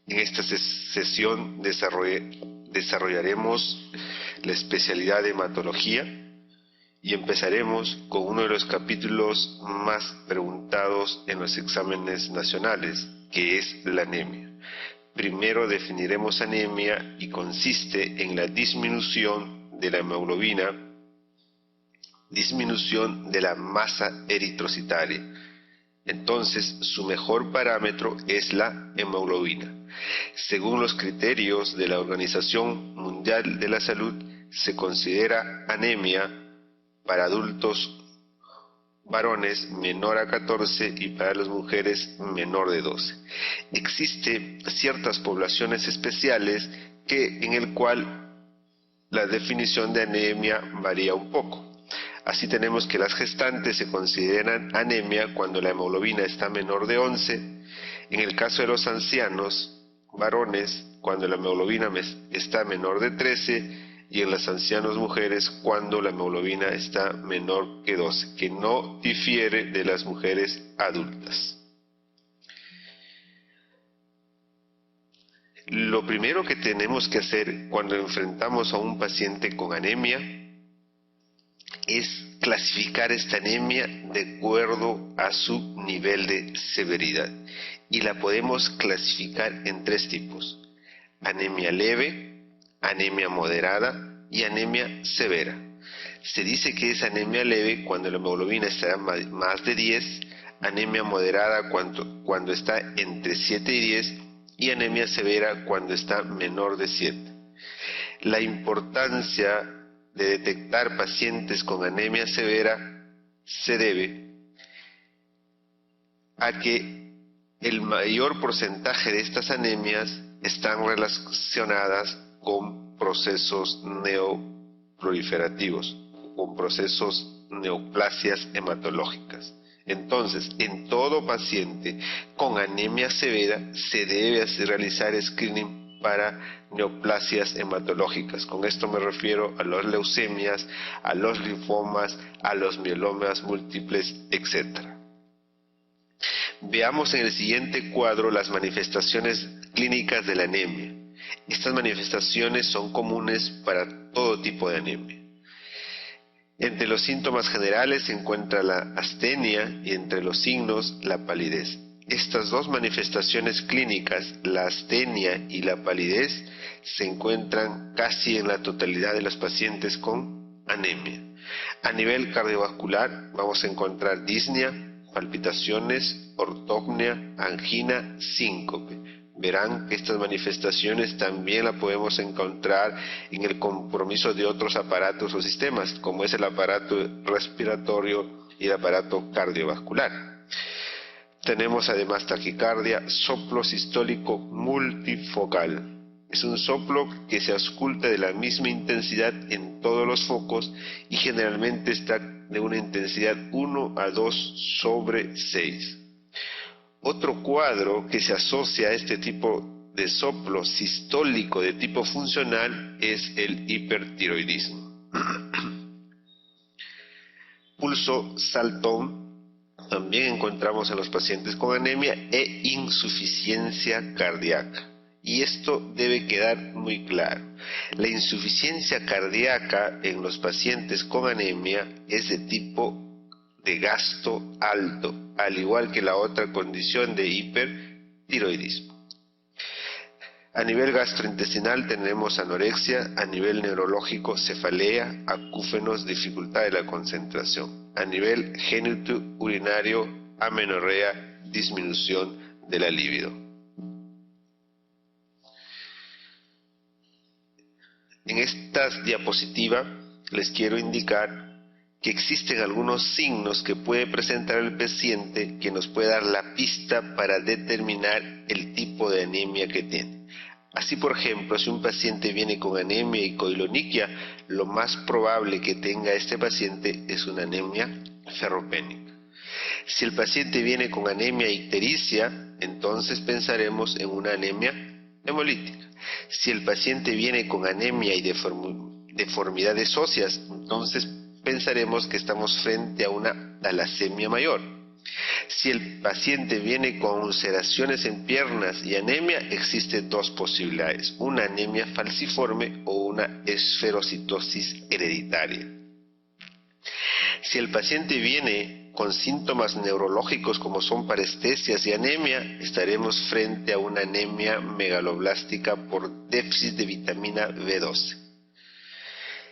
En esta sesión desarrollaremos la especialidad de hematología y empezaremos con uno de los capítulos más preguntados en los exámenes nacionales, que es la anemia. Primero definiremos anemia y consiste en la disminución de la hemoglobina, disminución de la masa eritrocitaria. Entonces, su mejor parámetro es la hemoglobina. Según los criterios de la Organización Mundial de la Salud, se considera anemia para adultos varones menor a 14 y para las mujeres menor de 12. Existen ciertas poblaciones especiales en el cual la definición de anemia varía un poco. Así tenemos que las gestantes se consideran anemia cuando la hemoglobina está menor de 11, en el caso de los ancianos varones cuando la hemoglobina está menor de 13 y en las ancianas mujeres cuando la hemoglobina está menor que 12, que no difiere de las mujeres adultas. Lo primero que tenemos que hacer cuando enfrentamos a un paciente con anemia es clasificar esta anemia de acuerdo a su nivel de severidad. Y la podemos clasificar en tres tipos: anemia leve, anemia moderada y anemia severa. Se dice que es anemia leve cuando la hemoglobina está más de 10, anemia moderada cuando está entre 7 y 10 y anemia severa cuando está menor de 7. La importancia de detectar pacientes con anemia severa se debe a que el mayor porcentaje de estas anemias están relacionadas con procesos neoproliferativos, con procesos neoplasias hematológicas. Entonces, en todo paciente con anemia severa se debe realizar screening para neoplasias hematológicas. Con esto me refiero a las leucemias, a los linfomas, a los mielomas múltiples, etc. Veamos en el siguiente cuadro las manifestaciones clínicas de la anemia. Estas manifestaciones son comunes para todo tipo de anemia. Entre los síntomas generales se encuentra la astenia y entre los signos la palidez. Estas dos manifestaciones clínicas, la astenia y la palidez, se encuentran casi en la totalidad de los pacientes con anemia. A nivel cardiovascular vamos a encontrar disnea, palpitaciones, ortopnia, angina, síncope. Verán que estas manifestaciones también las podemos encontrar en el compromiso de otros aparatos o sistemas, como es el aparato respiratorio y el aparato cardiovascular. Tenemos además taquicardia, soplo sistólico multifocal. Es un soplo que se ausculta de la misma intensidad en todos los focos y generalmente está de una intensidad 1 a 2 sobre 6. Otro cuadro que se asocia a este tipo de soplo sistólico de tipo funcional es el hipertiroidismo. Pulso saltón también encontramos en los pacientes con anemia e insuficiencia cardíaca. Y esto debe quedar muy claro. La insuficiencia cardíaca en los pacientes con anemia es de tipo de gasto alto, al igual que la otra condición de hipertiroidismo. A nivel gastrointestinal tenemos anorexia, a nivel neurológico cefalea, acúfenos, dificultad de la concentración. A nivel genitourinario, amenorrea, disminución de la libido. En esta diapositiva les quiero indicar que existen algunos signos que puede presentar el paciente que nos puede dar la pista para determinar el tipo de anemia que tiene. Así, por ejemplo, si un paciente viene con anemia y coiloniquia, lo más probable que tenga este paciente es una anemia ferropénica. Si el paciente viene con anemia ictericia, entonces pensaremos en una anemia hemolítica. Si el paciente viene con anemia y deformidades óseas, entonces pensaremos que estamos frente a una talasemia mayor. Si el paciente viene con ulceraciones en piernas y anemia, existen dos posibilidades: una anemia falciforme o una esferocitosis hereditaria. Si el paciente viene con síntomas neurológicos como son parestesias y anemia, estaremos frente a una anemia megaloblástica por déficit de vitamina B12.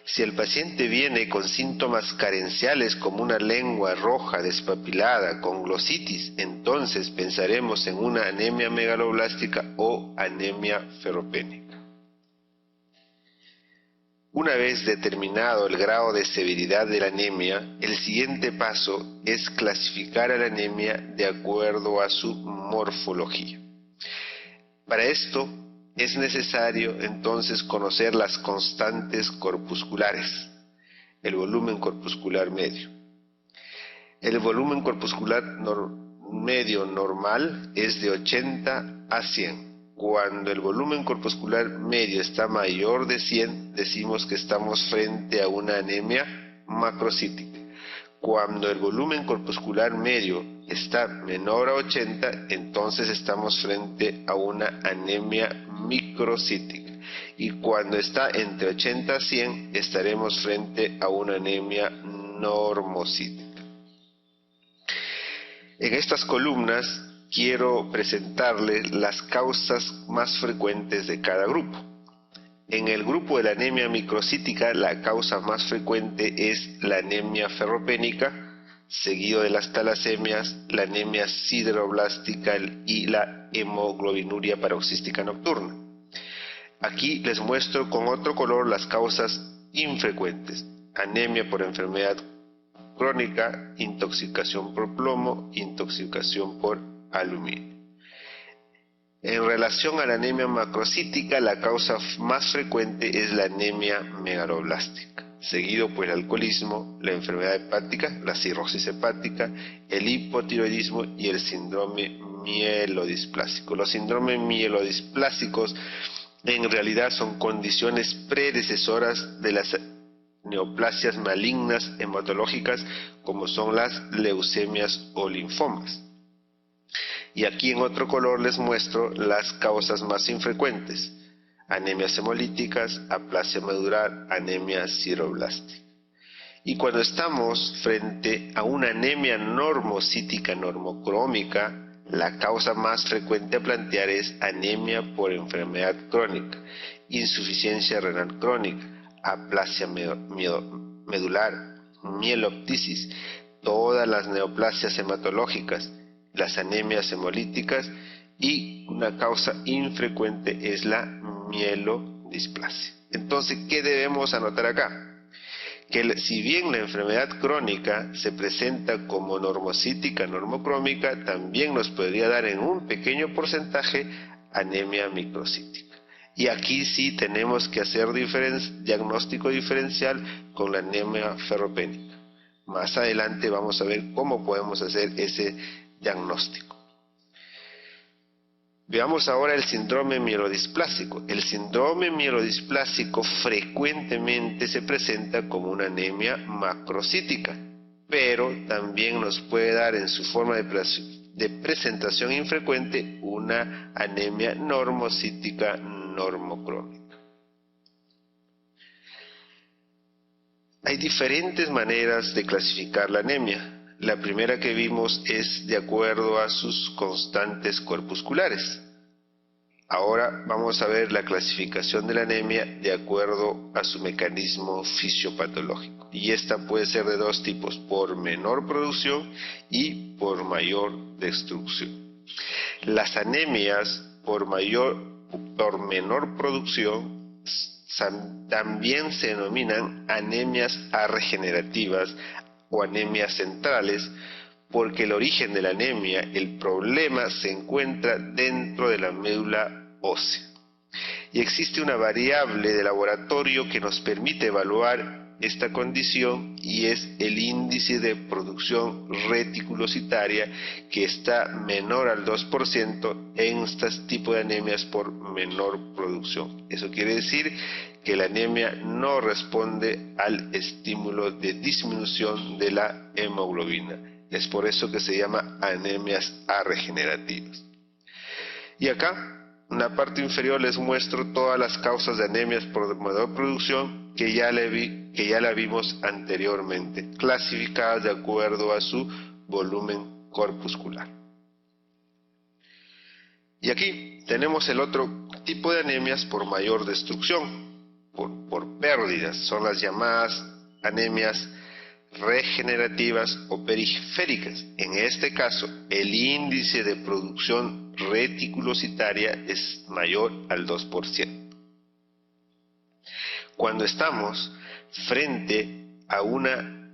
Si el paciente viene con síntomas carenciales como una lengua roja despapilada con glositis, entonces pensaremos en una anemia megaloblástica o anemia ferropénica. Una vez determinado el grado de severidad de la anemia, el siguiente paso es clasificar a la anemia de acuerdo a su morfología. Para esto es necesario entonces conocer las constantes corpusculares, el volumen corpuscular medio. El volumen corpuscular medio normal es de 80 a 100. Cuando el volumen corpuscular medio está mayor de 100, decimos que estamos frente a una anemia macrocítica. Cuando el volumen corpuscular medio está menor a 80, entonces estamos frente a una anemia microcítica. Y cuando está entre 80 a 100, estaremos frente a una anemia normocítica. En estas columnas quiero presentarles las causas más frecuentes de cada grupo. En el grupo de la anemia microcítica, la causa más frecuente es la anemia ferropénica, seguido de las talasemias, la anemia sideroblástica y la hemoglobinuria paroxística nocturna. Aquí les muestro con otro color las causas infrecuentes: anemia por enfermedad crónica, intoxicación por plomo, intoxicación por aluminio. En relación a la anemia macrocítica, la causa más frecuente es la anemia megaloblástica, seguido por el alcoholismo, la enfermedad hepática, la cirrosis hepática, el hipotiroidismo y el síndrome mielodisplásico. Los síndromes mielodisplásicos en realidad son condiciones predecesoras de las neoplasias malignas hematológicas, como son las leucemias o linfomas. Y aquí en otro color les muestro las causas más infrecuentes: anemias hemolíticas, aplasia medular, anemia sideroblástica. Y cuando estamos frente a una anemia normocítica normocrómica, la causa más frecuente a plantear es anemia por enfermedad crónica, insuficiencia renal crónica, aplasia medular, mieloptisis, todas las neoplasias hematológicas, las anemias hemolíticas, y una causa infrecuente es la mielodisplasia. Entonces, ¿qué debemos anotar acá? Que si bien la enfermedad crónica se presenta como normocítica, normocrómica, también nos podría dar en un pequeño porcentaje anemia microcítica. Y aquí sí tenemos que hacer diagnóstico diferencial con la anemia ferropénica. Más adelante vamos a ver cómo podemos hacer ese diagnóstico. Veamos ahora el síndrome mielodisplásico. El síndrome mielodisplásico frecuentemente se presenta como una anemia macrocítica, pero también nos puede dar en su forma de presentación infrecuente una anemia normocítica normocrónica. Hay diferentes maneras de clasificar la anemia. La primera que vimos es de acuerdo a sus constantes corpusculares. Ahora vamos a ver la clasificación de la anemia de acuerdo a su mecanismo fisiopatológico. Y esta puede ser de dos tipos: por menor producción y por mayor destrucción. Las anemias por menor producción también se denominan anemias arregenerativas o anemias centrales, porque el origen de la anemia, el problema, se encuentra dentro de la médula ósea. Y existe una variable de laboratorio que nos permite evaluar esta condición, y es el índice de producción reticulocitaria, que está menor al 2% en este tipo de anemias por menor producción. Eso quiere decir que la anemia no responde al estímulo de disminución de la hemoglobina. Es por eso que se llama anemias arregenerativas. Y acá, en la parte inferior, les muestro todas las causas de anemias por menor producción que ya la vimos anteriormente, clasificadas de acuerdo a su volumen corpuscular. Y aquí tenemos el otro tipo de anemias por mayor destrucción, por pérdidas. Son las llamadas anemias regenerativas o periféricas. En este caso, el índice de producción reticulocitaria es mayor al 2%. Cuando estamos frente a una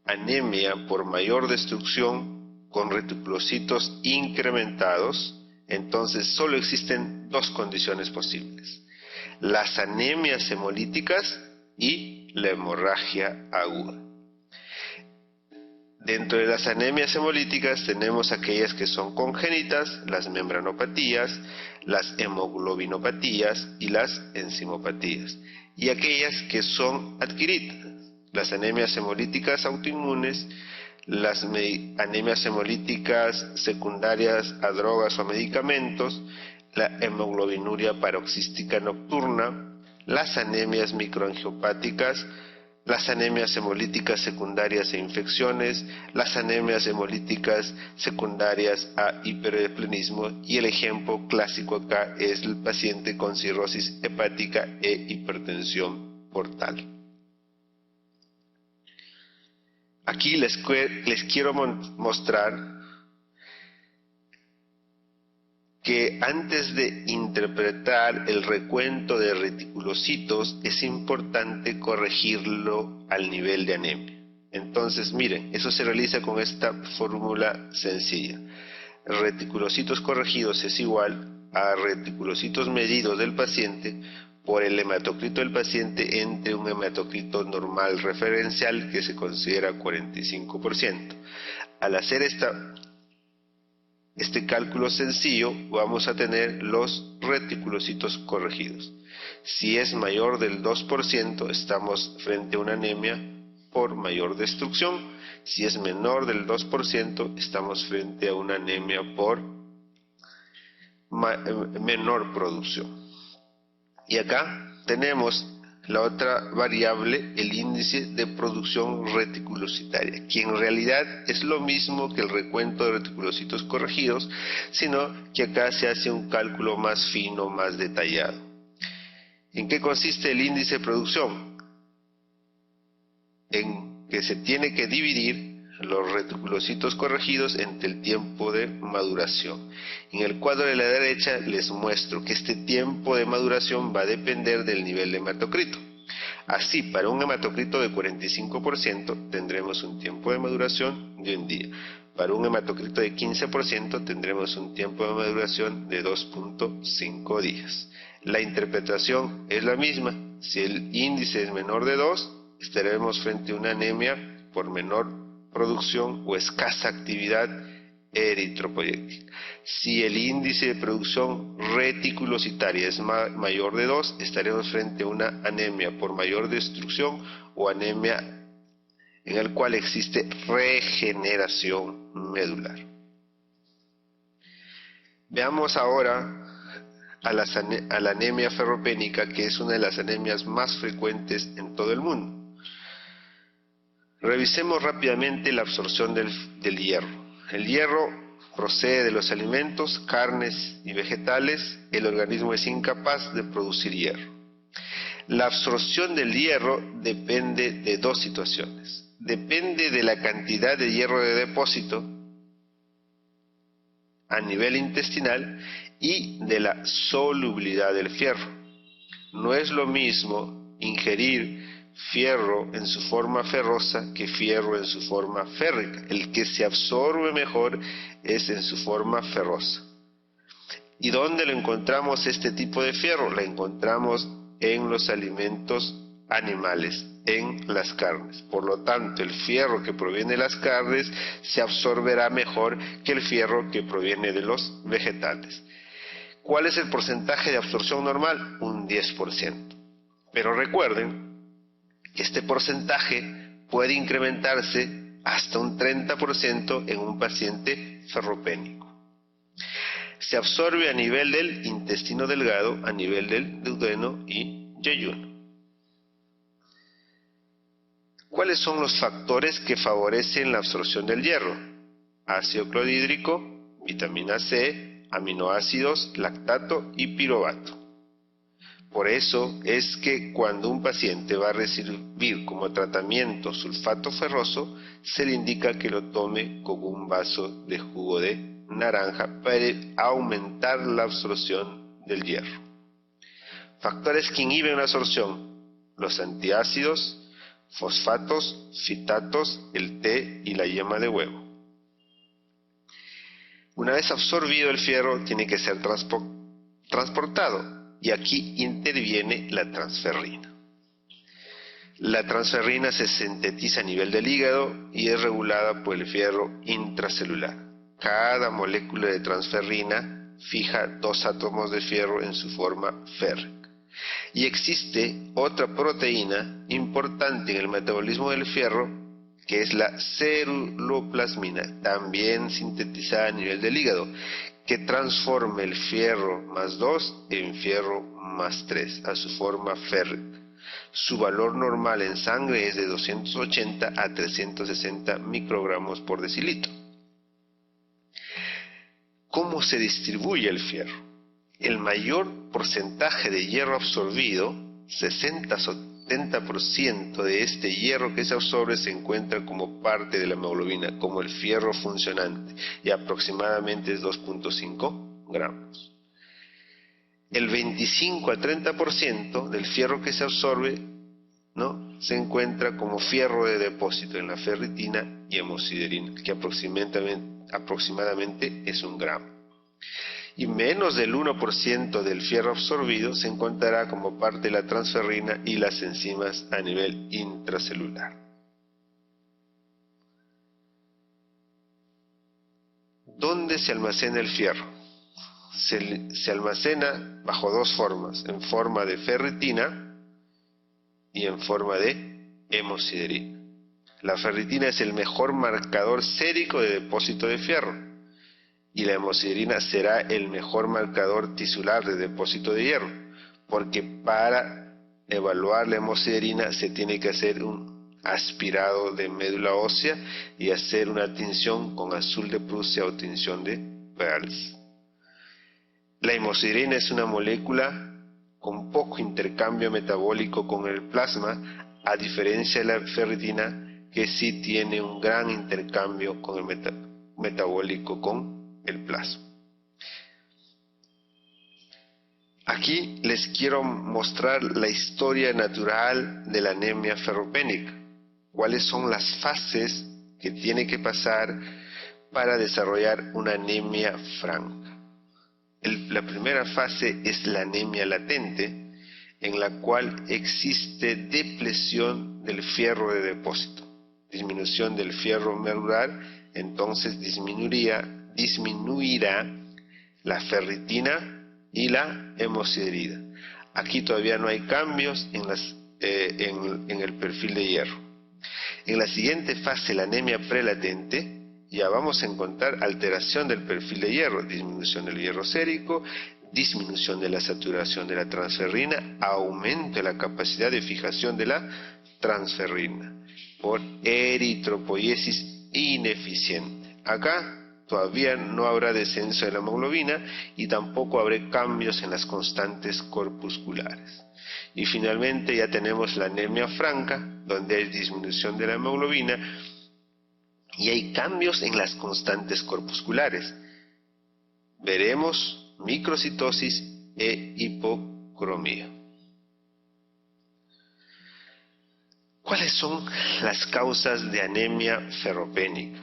anemia por mayor destrucción con reticulocitos incrementados, entonces solo existen dos condiciones posibles: las anemias hemolíticas y la hemorragia aguda. Dentro de las anemias hemolíticas tenemos aquellas que son congénitas, las membranopatías, las hemoglobinopatías y las enzimopatías, y aquellas que son adquiridas, las anemias hemolíticas autoinmunes, las anemias hemolíticas secundarias a drogas o medicamentos, la hemoglobinuria paroxística nocturna, las anemias microangiopáticas, las anemias hemolíticas secundarias a infecciones, las anemias hemolíticas secundarias a hipereplenismo, y el ejemplo clásico acá es el paciente con cirrosis hepática e hipertensión portal. Aquí les quiero mostrar que antes de interpretar el recuento de reticulocitos es importante corregirlo al nivel de anemia. Entonces, miren, eso se realiza con esta fórmula sencilla. Reticulocitos corregidos es igual a reticulocitos medidos del paciente por el hematocrito del paciente entre un hematocrito normal referencial que se considera 45%. Al hacer este cálculo sencillo, vamos a tener los reticulocitos corregidos. Si es mayor del 2%, estamos frente a una anemia por mayor destrucción. Si es menor del 2%, estamos frente a una anemia por menor producción. Y acá tenemos la otra variable, el índice de producción reticulocitaria, que en realidad es lo mismo que el recuento de reticulocitos corregidos, sino que acá se hace un cálculo más fino, más detallado. ¿En qué consiste el índice de producción? En que se tiene que dividir los reticulocitos corregidos entre el tiempo de maduración. En el cuadro de la derecha les muestro que este tiempo de maduración va a depender del nivel de hematocrito. Así, para un hematocrito de 45% tendremos un tiempo de maduración de 1 día. Para un hematocrito de 15% tendremos un tiempo de maduración de 2.5 días. La interpretación es la misma. Si el índice es menor de 2, estaremos frente a una anemia por menor producción o escasa actividad eritropoyética. Si el índice de producción reticulocitaria es mayor de 2, estaremos frente a una anemia por mayor destrucción o anemia en el cual existe regeneración medular. Veamos ahora a la anemia ferropénica, que es una de las anemias más frecuentes en todo el mundo. Revisemos rápidamente la absorción del hierro. El hierro procede de los alimentos, carnes y vegetales. El organismo es incapaz de producir hierro. La absorción del hierro depende de dos situaciones. Depende de la cantidad de hierro de depósito a nivel intestinal y de la solubilidad del fierro. No es lo mismo ingerir fierro en su forma ferrosa que fierro en su forma férrica. El que se absorbe mejor es en su forma ferrosa. ¿Y dónde lo encontramos este tipo de fierro? Lo encontramos en los alimentos animales, en las carnes. Por lo tanto, el fierro que proviene de las carnes se absorberá mejor que el fierro que proviene de los vegetales. ¿Cuál es el porcentaje de absorción normal? Un 10%. Pero recuerden, este porcentaje puede incrementarse hasta un 30% en un paciente ferropénico. Se absorbe a nivel del intestino delgado, a nivel del duodeno y yeyuno. ¿Cuáles son los factores que favorecen la absorción del hierro? Ácido clorhídrico, vitamina C, aminoácidos, lactato y piruvato. Por eso es que cuando un paciente va a recibir como tratamiento sulfato ferroso, se le indica que lo tome con un vaso de jugo de naranja para aumentar la absorción del hierro. Factores que inhiben la absorción: los antiácidos, fosfatos, fitatos, el té y la yema de huevo. Una vez absorbido el fierro, tiene que ser transportado, y aquí interviene la transferrina. La transferrina se sintetiza a nivel del hígado y es regulada por el fierro intracelular. Cada molécula de transferrina fija 2 átomos de fierro en su forma férrica. Y existe otra proteína importante en el metabolismo del fierro, que es la ceruloplasmina, también sintetizada a nivel del hígado, que transforma el fierro más 2 en fierro más 3 a su forma férrica. Su valor normal en sangre es de 280 a 360 microgramos por decilitro. ¿Cómo se distribuye el fierro? El mayor porcentaje de hierro absorbido, 60-70% de este hierro que se absorbe se encuentra como parte de la hemoglobina, como el fierro funcionante, y aproximadamente es 2.5 gramos. El 25 a 30% del fierro que se absorbe, se encuentra como fierro de depósito en la ferritina y hemosiderina, que aproximadamente es 1 gramo. Y menos del 1% del fierro absorbido se encontrará como parte de la transferrina y las enzimas a nivel intracelular. ¿Dónde se almacena el fierro? Se almacena bajo 2 formas, en forma de ferritina y en forma de hemosiderina. La ferritina es el mejor marcador sérico de depósito de fierro, y la hemosiderina será el mejor marcador tisular de depósito de hierro, porque para evaluar la hemosiderina se tiene que hacer un aspirado de médula ósea y hacer una tinción con azul de Prusia o tinción de Pearls. La hemosiderina es una molécula con poco intercambio metabólico con el plasma, a diferencia de la ferritina, que sí tiene un gran intercambio con el metabólico con el plasma. Aquí les quiero mostrar la historia natural de la anemia ferropénica. ¿Cuáles son las fases que tiene que pasar para desarrollar una anemia franca? La primera fase es la anemia latente, en la cual existe depleción del fierro de depósito, disminución del fierro medular, entonces disminuirá la ferritina y la hemosiderina. Aquí todavía no hay cambios en el perfil de hierro. En la siguiente fase, la anemia prelatente, ya vamos a encontrar alteración del perfil de hierro, disminución del hierro sérico, disminución de la saturación de la transferrina, aumento de la capacidad de fijación de la transferrina por eritropoiesis ineficiente. Acá todavía no habrá descenso de la hemoglobina y tampoco habrá cambios en las constantes corpusculares. Y finalmente ya tenemos la anemia franca, donde hay disminución de la hemoglobina y hay cambios en las constantes corpusculares. Veremos microcitosis e hipocromía. ¿Cuáles son las causas de anemia ferropénica?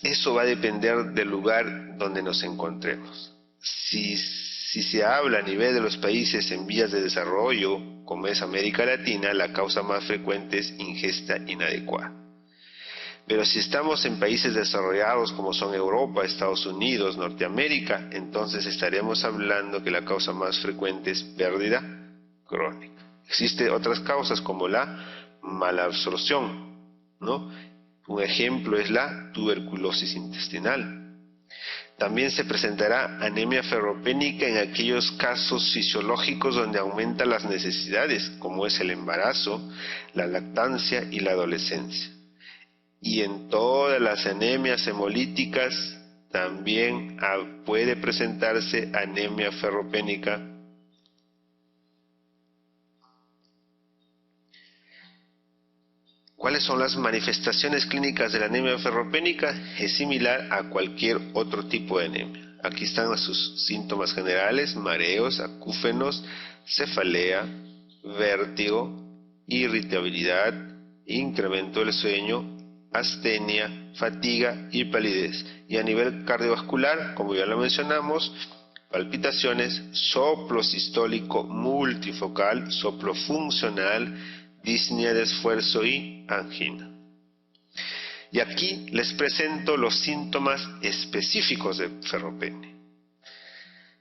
Eso va a depender del lugar donde nos encontremos. Si se habla a nivel de los países en vías de desarrollo, como es América Latina, la causa más frecuente es ingesta inadecuada. Pero si estamos en países desarrollados como son Europa, Estados Unidos, Norteamérica, entonces estaremos hablando que la causa más frecuente es pérdida crónica. Existen otras causas como la malabsorción, ¿no? Un ejemplo es la tuberculosis intestinal. También se presentará anemia ferropénica en aquellos casos fisiológicos donde aumentan las necesidades, como es el embarazo, la lactancia y la adolescencia. Y en todas las anemias hemolíticas también puede presentarse anemia ferropénica. ¿Cuáles son las manifestaciones clínicas de la anemia ferropénica? Es similar a cualquier otro tipo de anemia. Aquí están sus síntomas generales: mareos, acúfenos, cefalea, vértigo, irritabilidad, incremento del sueño, astenia, fatiga y palidez. Y a nivel cardiovascular, como ya lo mencionamos, palpitaciones, soplo sistólico multifocal, soplo funcional, disnea de esfuerzo y angina. Y aquí les presento los síntomas específicos de ferropenia.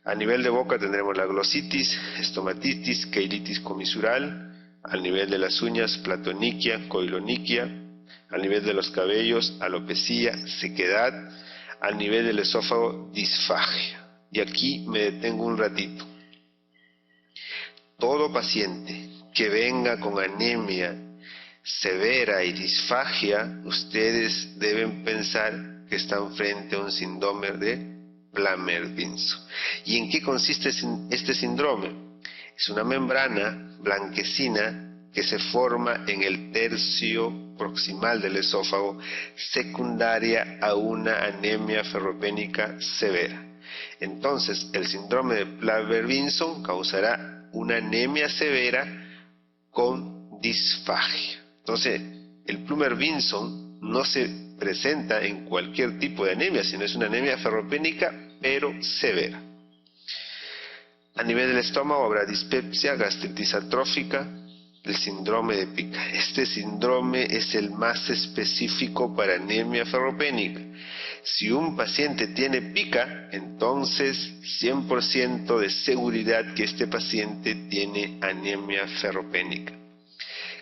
A nivel de boca tendremos la glositis, estomatitis, queilitis comisural. Al nivel de las uñas, platoniquia, coiloniquia. Al nivel de los cabellos, alopecia, sequedad. Al nivel del esófago, disfagia. Y aquí me detengo un ratito. Todo paciente que venga con anemia severa y disfagia, ustedes deben pensar que están frente a un síndrome de Plummer-Vinson. ¿Y en qué consiste este síndrome? Es una membrana blanquecina que se forma en el tercio proximal del esófago, secundaria a una anemia ferropénica severa. Entonces, el síndrome de Plummer-Vinson causará una anemia severa con disfagia. Entonces, el Plummer-Vinson no se presenta en cualquier tipo de anemia, sino es una anemia ferropénica, pero severa. A nivel del estómago habrá dispepsia, gastritis atrófica, el síndrome de pica. Este síndrome es el más específico para anemia ferropénica. Si un paciente tiene pica, entonces 100% de seguridad que este paciente tiene anemia ferropénica.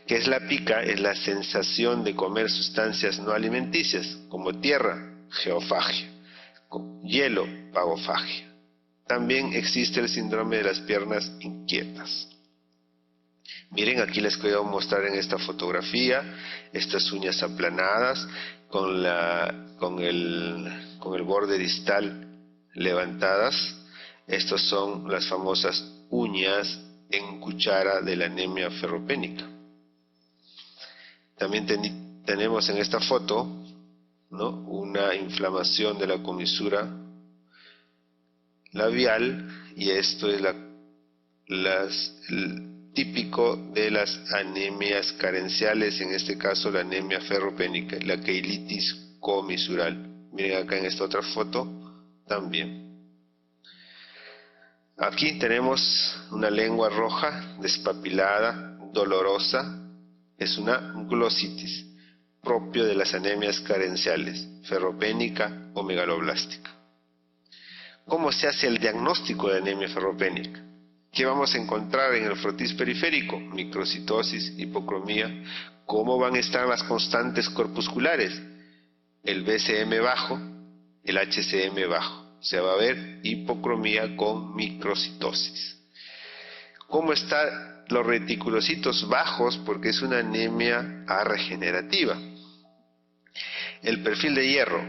¿Qué es la pica? Es la sensación de comer sustancias no alimenticias, como tierra, geofagia, hielo, pagofagia. También existe el síndrome de las piernas inquietas. Miren, aquí les quiero mostrar en esta fotografía estas uñas aplanadas con el borde distal levantadas. Estas son las famosas uñas en cuchara de la anemia ferropénica. También tenemos en esta foto, ¿no?, una inflamación de la comisura labial, y esto es típico de las anemias carenciales, en este caso la anemia ferropénica, la queilitis comisural. Miren acá en esta otra foto también. Aquí tenemos una lengua roja, despapilada, dolorosa. Es una glositis, propio de las anemias carenciales, ferropénica o megaloblástica. ¿Cómo se hace el diagnóstico de anemia ferropénica? ¿Qué vamos a encontrar en el frotis periférico? Microcitosis, hipocromía. ¿Cómo van a estar las constantes corpusculares? El BCM bajo, el HCM bajo. Se va a ver hipocromía con microcitosis. ¿Cómo están los reticulocitos bajos? Porque es una anemia regenerativa. El perfil de hierro,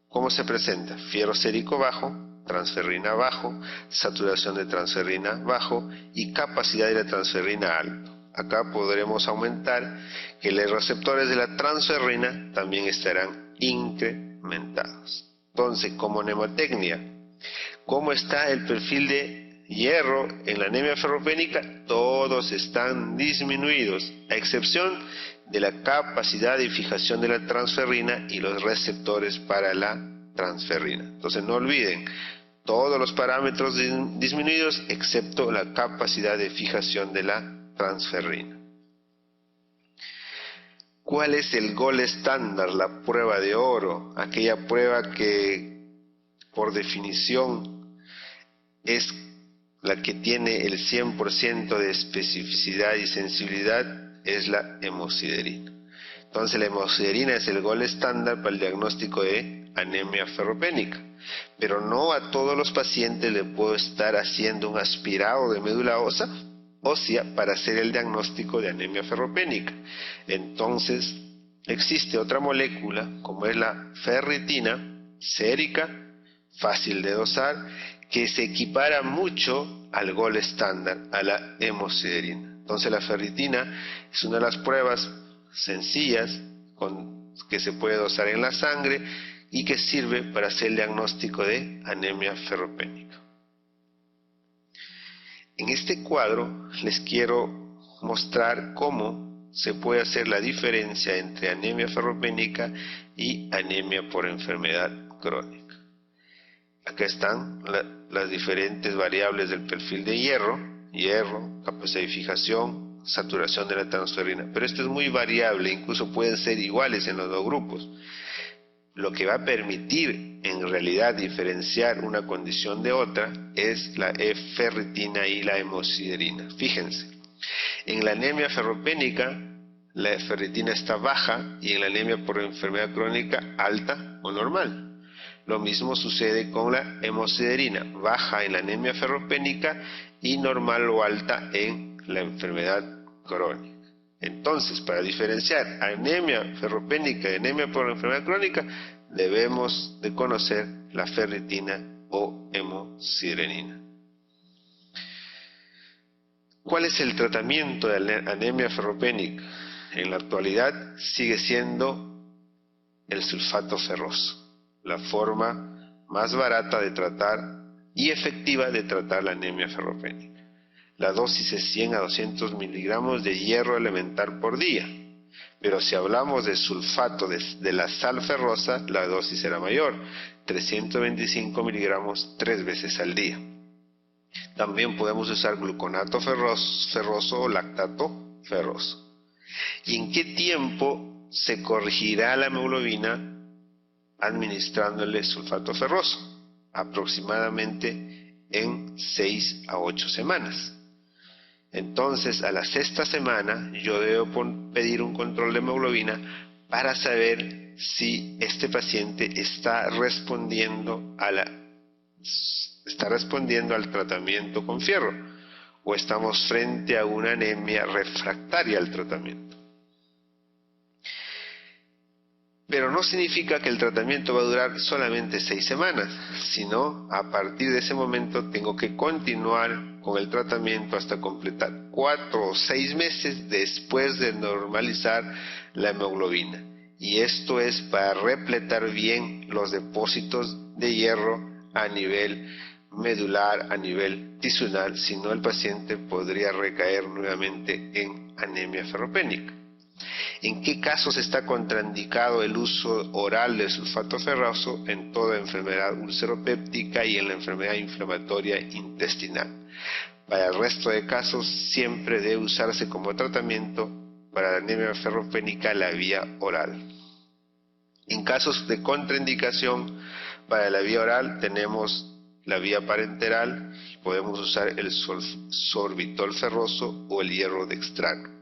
¿cómo se presenta? Fierro sérico bajo, transferrina bajo, saturación de transferrina bajo y capacidad de la transferrina alto. Acá podremos aumentar que los receptores de la transferrina también estarán incrementados. Entonces, como mnemotecnia, ¿cómo está el perfil de hierro en la anemia ferropénica? Todos están disminuidos, a excepción de la capacidad de fijación de la transferrina y los receptores para la transferrina. Entonces no olviden, todos los parámetros disminuidos excepto la capacidad de fijación de la transferrina. ¿Cuál es el gold estándar, la prueba de oro? Aquella prueba que por definición es la que tiene el 100% de especificidad y sensibilidad es la hemosiderina. Entonces la hemosiderina es el gold estándar para el diagnóstico de anemia ferropénica, pero no a todos los pacientes le puedo estar haciendo un aspirado de médula ósea para hacer el diagnóstico de anemia ferropénica. Entonces existe otra molécula como es la ferritina sérica, fácil de dosar, que se equipara mucho al gold estándar, a la hemosiderina. Entonces la ferritina es una de las pruebas sencillas que se puede dosar en la sangre y que sirve para hacer el diagnóstico de anemia ferropénica. En este cuadro les quiero mostrar cómo se puede hacer la diferencia entre anemia ferropénica y anemia por enfermedad crónica. Acá están las diferentes variables del perfil de hierro, capacidad de fijación, saturación de la transferrina, pero esto es muy variable, incluso pueden ser iguales en los dos grupos. Lo que va a permitir en realidad diferenciar una condición de otra es la ferritina y la hemosiderina. Fíjense, en la anemia ferropénica la ferritina está baja y en la anemia por enfermedad crónica alta o normal. Lo mismo sucede con la hemosiderina, baja en la anemia ferropénica y normal o alta en la enfermedad crónica. Entonces, para diferenciar anemia ferropénica y anemia por enfermedad crónica, debemos de conocer la ferritina o hemosiderina. ¿Cuál es el tratamiento de la anemia ferropénica? En la actualidad sigue siendo el sulfato ferroso, la forma más barata de tratar y efectiva de tratar la anemia ferropénica. La dosis es 100 a 200 miligramos de hierro elemental por día, pero si hablamos de sulfato de la sal ferrosa, la dosis será mayor, 325 miligramos 3 veces al día. También podemos usar gluconato ferroso o lactato ferroso. ¿Y en qué tiempo se corregirá la hemoglobina administrándole sulfato ferroso? Aproximadamente en 6 a 8 semanas. Entonces, a la sexta semana yo debo pedir un control de hemoglobina para saber si este paciente está respondiendo al tratamiento con fierro o estamos frente a una anemia refractaria al tratamiento. Pero no significa que el tratamiento va a durar solamente 6 semanas, sino a partir de ese momento tengo que continuar con el tratamiento hasta completar 4 o 6 meses después de normalizar la hemoglobina. Y esto es para repletar bien los depósitos de hierro a nivel medular, a nivel tisonal, si no el paciente podría recaer nuevamente en anemia ferropénica. ¿En qué casos está contraindicado el uso oral de sulfato ferroso? En toda enfermedad ulceropéptica y en la enfermedad inflamatoria intestinal. Para el resto de casos siempre debe usarse como tratamiento para la anemia ferropénica la vía oral. En casos de contraindicación para la vía oral tenemos la vía parenteral, podemos usar el sorbitol ferroso o el hierro dextrano.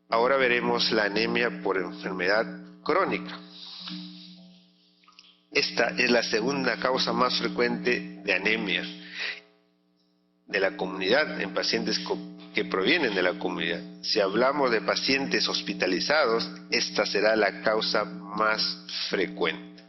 Ahora veremos la anemia por enfermedad crónica. Esta es la segunda causa más frecuente de anemia de la comunidad en pacientes que provienen de la comunidad. Si hablamos de pacientes hospitalizados, esta será la causa más frecuente.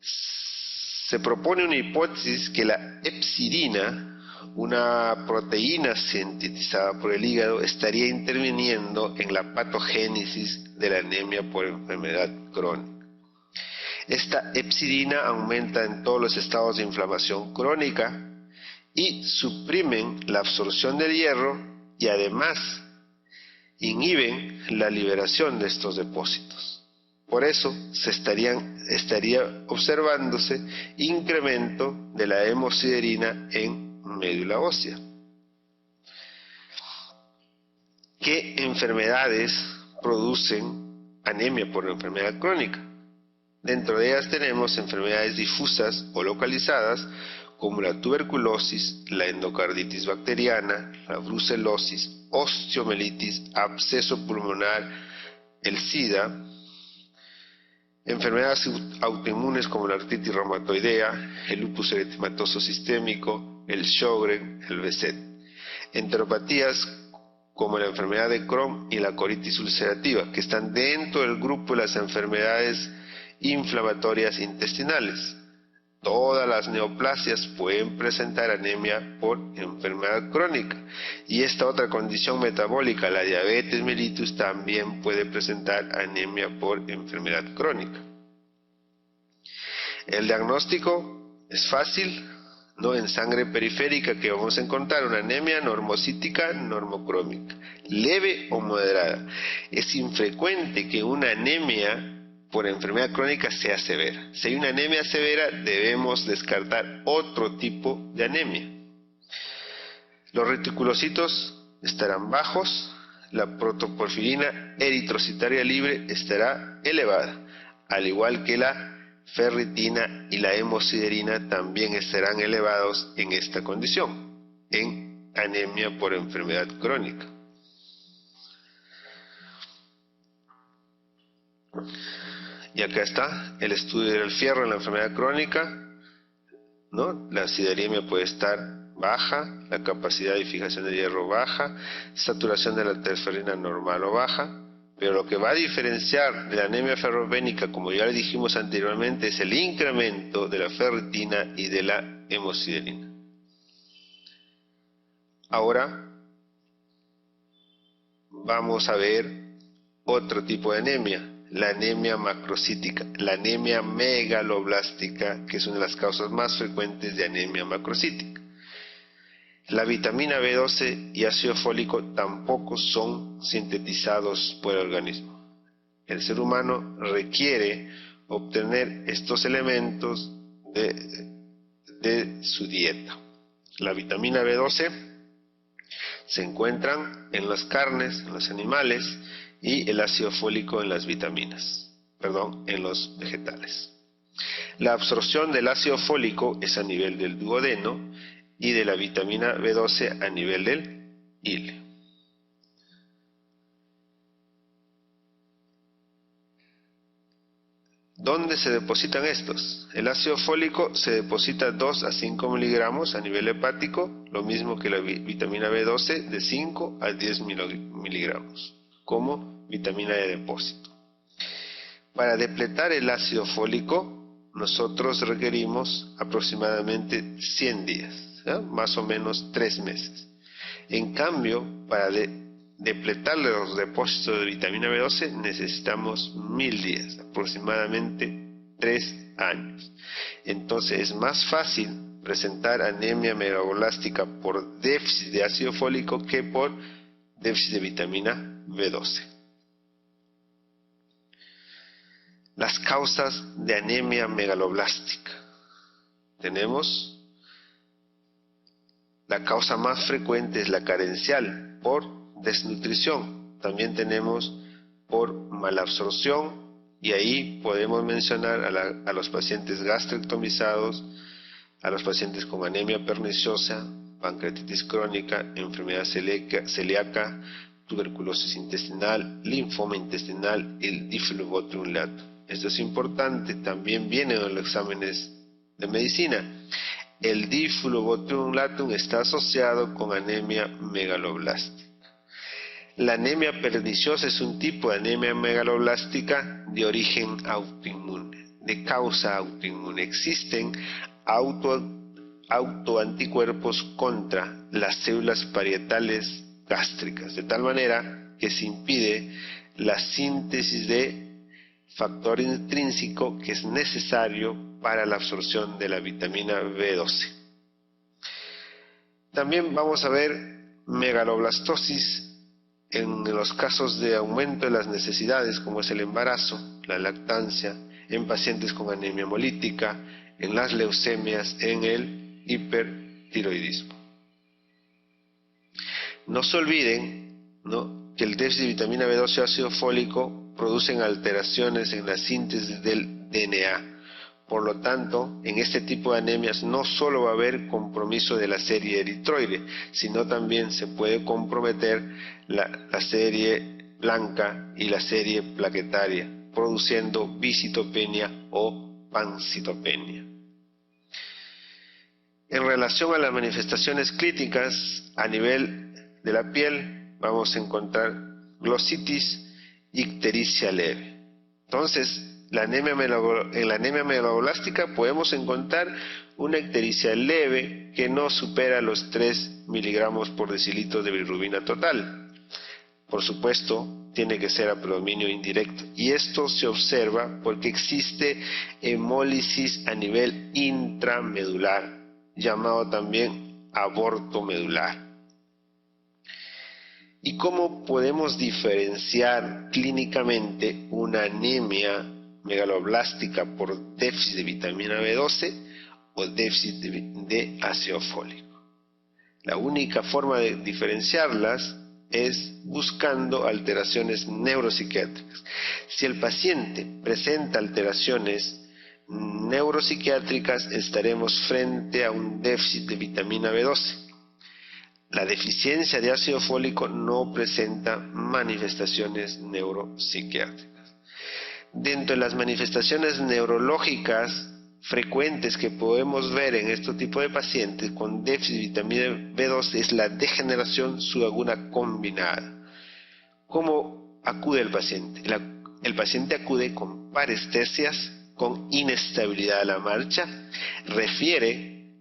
Se propone una hipótesis que la hepsidina, una proteína sintetizada por el hígado, estaría interviniendo en la patogénesis de la anemia por enfermedad crónica. Esta hepsidina aumenta en todos los estados de inflamación crónica y suprimen la absorción del hierro y además inhiben la liberación de estos depósitos. Por eso estaría observándose incremento de la hemosiderina en médula ósea. ¿Qué enfermedades producen anemia por enfermedad crónica? Dentro de ellas tenemos enfermedades difusas o localizadas como la tuberculosis, la endocarditis bacteriana, la brucelosis, osteomielitis, absceso pulmonar, el SIDA, enfermedades autoinmunes como la artritis reumatoidea, el lupus eritematoso sistémico, el Sjögren, el Behçet, enteropatías como la enfermedad de Crohn y la colitis ulcerativa, que están dentro del grupo de las enfermedades inflamatorias intestinales. Todas las neoplasias pueden presentar anemia por enfermedad crónica, y esta otra condición metabólica, la diabetes mellitus, también puede presentar anemia por enfermedad crónica. El diagnóstico es fácil, ¿no? En sangre periférica, que vamos a encontrar una anemia normocítica normocrómica, leve o moderada. Es infrecuente que una anemia por enfermedad crónica sea severa. Si hay una anemia severa, debemos descartar otro tipo de anemia. Los reticulocitos estarán bajos, la protoporfirina eritrocitaria libre estará elevada, al igual que la ferritina y la hemosiderina también estarán elevados en esta condición, en anemia por enfermedad crónica. Y acá está el estudio del fierro en la enfermedad crónica, ¿no? La siderimia puede estar baja, la capacidad de fijación de hierro baja, saturación de la terferrina normal o baja, pero lo que va a diferenciar de la anemia ferropénica, como ya le dijimos anteriormente, es el incremento de la ferritina y de la hemosiderina. Ahora vamos a ver otro tipo de anemia, la anemia macrocítica, la anemia megaloblástica, que es una de las causas más frecuentes de anemia macrocítica. La vitamina B12 y ácido fólico tampoco son sintetizados por el organismo. El ser humano requiere obtener estos elementos de su dieta. La vitamina B12 se encuentran en las carnes, en los animales, y el ácido fólico en las en los vegetales. La absorción del ácido fólico es a nivel del duodeno y de la vitamina B12 a nivel del hile. ¿Dónde se depositan estos? El ácido fólico se deposita 2 a 5 miligramos a nivel hepático, lo mismo que la vitamina B12 de 5 a 10 miligramos, como vitamina de depósito. Para depletar el ácido fólico, nosotros requerimos aproximadamente 100 días, ¿ya? Más o menos 3 meses. En cambio, para depletar los depósitos de vitamina B12 necesitamos 1000 días, aproximadamente 3 años. Entonces es más fácil presentar anemia megaloblástica por déficit de ácido fólico que por déficit de vitamina B12. Las causas de anemia megaloblástica. Tenemos la causa más frecuente es la carencial por desnutrición. También tenemos por malabsorción, y ahí podemos mencionar a los pacientes gastrectomizados, a los pacientes con anemia perniciosa, pancreatitis crónica, enfermedad celíaca, tuberculosis intestinal, linfoma intestinal y el diflubotrium latum. Esto es importante, también viene en los exámenes de medicina. El diflubotrium latum está asociado con anemia megaloblástica. La anemia perniciosa es un tipo de anemia megaloblástica de origen autoinmune, de causa autoinmune. Existen autoanticuerpos contra las células parietales gástricas, de tal manera que se impide la síntesis de factor intrínseco que es necesario para la absorción de la vitamina B12. También vamos a ver megaloblastosis en los casos de aumento de las necesidades, como es el embarazo, la lactancia, en pacientes con anemia hemolítica, en las leucemias, en el hipertiroidismo. No se olviden, que el déficit de vitamina B12 y ácido fólico producen alteraciones en la síntesis del DNA. Por lo tanto, en este tipo de anemias no solo va a haber compromiso de la serie eritroide, sino también se puede comprometer la serie blanca y la serie plaquetaria, produciendo bisitopenia o pancitopenia. En relación a las manifestaciones clínicas a nivel de la piel, vamos a encontrar glositis y ictericia leve. Entonces, en la anemia megaloblástica podemos encontrar una ictericia leve que no supera los 3 miligramos por decilitro de bilirrubina total. Por supuesto, tiene que ser a predominio indirecto, y esto se observa porque existe hemólisis a nivel intramedular, llamado también aborto medular. ¿Y cómo podemos diferenciar clínicamente una anemia megaloblástica por déficit de vitamina B12 o déficit de ácido fólico? La única forma de diferenciarlas es buscando alteraciones neuropsiquiátricas. Si el paciente presenta alteraciones neuropsiquiátricas, estaremos frente a un déficit de vitamina B12. La deficiencia de ácido fólico no presenta manifestaciones neuropsiquiátricas. Dentro de las manifestaciones neurológicas frecuentes que podemos ver en este tipo de pacientes con déficit de vitamina B12 es la degeneración subaguda combinada. ¿Cómo acude el paciente? El paciente acude con parestesias, con inestabilidad a la marcha, refiere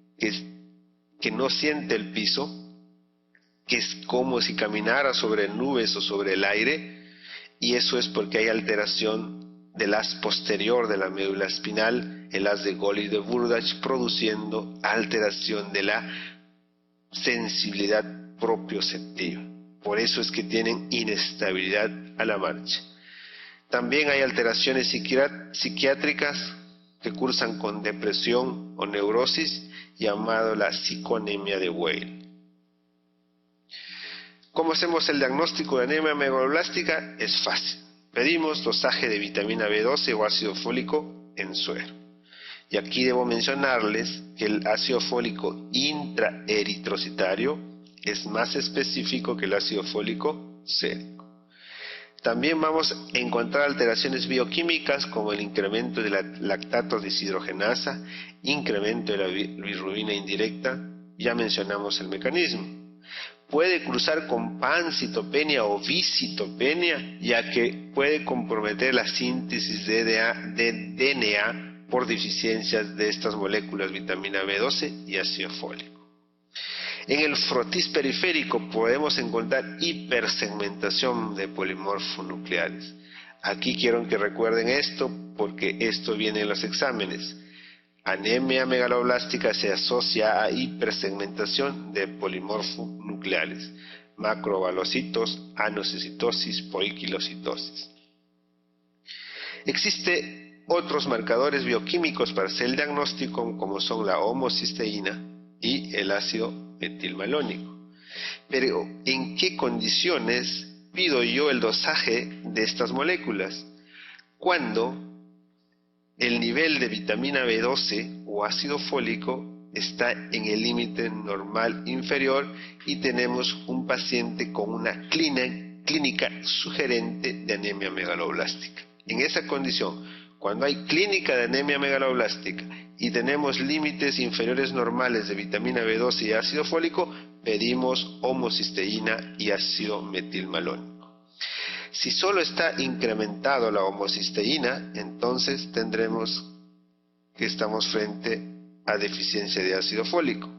que no siente el piso, que es como si caminara sobre nubes o sobre el aire, y eso es porque hay alteración del haz posterior de la médula espinal, el haz de Golgi y de Burdach, produciendo alteración de la sensibilidad propioceptiva. Por eso es que tienen inestabilidad a la marcha. También hay alteraciones psiquiátricas que cursan con depresión o neurosis, llamado la psicoanemia de Weil. ¿Cómo hacemos el diagnóstico de anemia megaloblástica? Es fácil. Pedimos dosaje de vitamina B12 o ácido fólico en suero. Y aquí debo mencionarles que el ácido fólico intraeritrocitario es más específico que el ácido fólico sérico. También vamos a encontrar alteraciones bioquímicas como el incremento de la lactato deshidrogenasa, incremento de la bilirrubina indirecta. Ya mencionamos el mecanismo. Puede cruzar con pancitopenia o bisitopenia, ya que puede comprometer la síntesis de DNA por deficiencias de estas moléculas vitamina B12 y ácido fólico. En el frotis periférico podemos encontrar hipersegmentación de polimorfonucleares. Aquí quiero que recuerden esto porque esto viene en los exámenes. Anemia megaloblástica se asocia a hipersegmentación de polimorfonucleares, macrovalocitos, anocitosis, poiquilocitosis. Existen otros marcadores bioquímicos para hacer el diagnóstico, como son la homocisteína y el ácido metilmalónico. Pero, ¿en qué condiciones pido yo el dosaje de estas moléculas? Cuando el nivel de vitamina B12 o ácido fólico está en el límite normal inferior y tenemos un paciente con una clínica sugerente de anemia megaloblástica. En esa condición, cuando hay clínica de anemia megaloblástica y tenemos límites inferiores normales de vitamina B12 y ácido fólico, pedimos homocisteína y ácido metilmalónico. Si solo está incrementado la homocisteína, entonces tendremos que estamos frente a deficiencia de ácido fólico.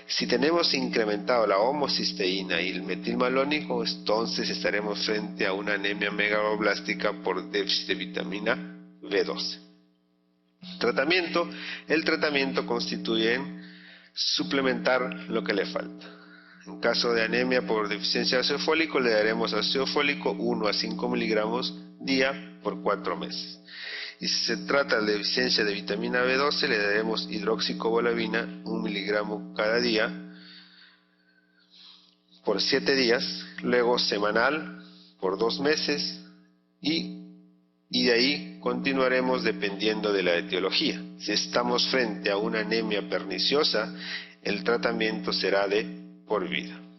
Si tenemos incrementado la homocisteína y el metilmalónico, entonces estaremos frente a una anemia megaloblástica por déficit de vitamina B12. Tratamiento. El tratamiento constituye en suplementar lo que le falta. En caso de anemia por deficiencia de ácido fólico, le daremos ácido fólico 1 a 5 miligramos día por 4 meses. Y si se trata de deficiencia de vitamina B12, le daremos hidroxicobalamina 1 miligramo cada día por 7 días, luego semanal por 2 meses y de ahí continuaremos dependiendo de la etiología. Si estamos frente a una anemia perniciosa, el tratamiento será de por vida.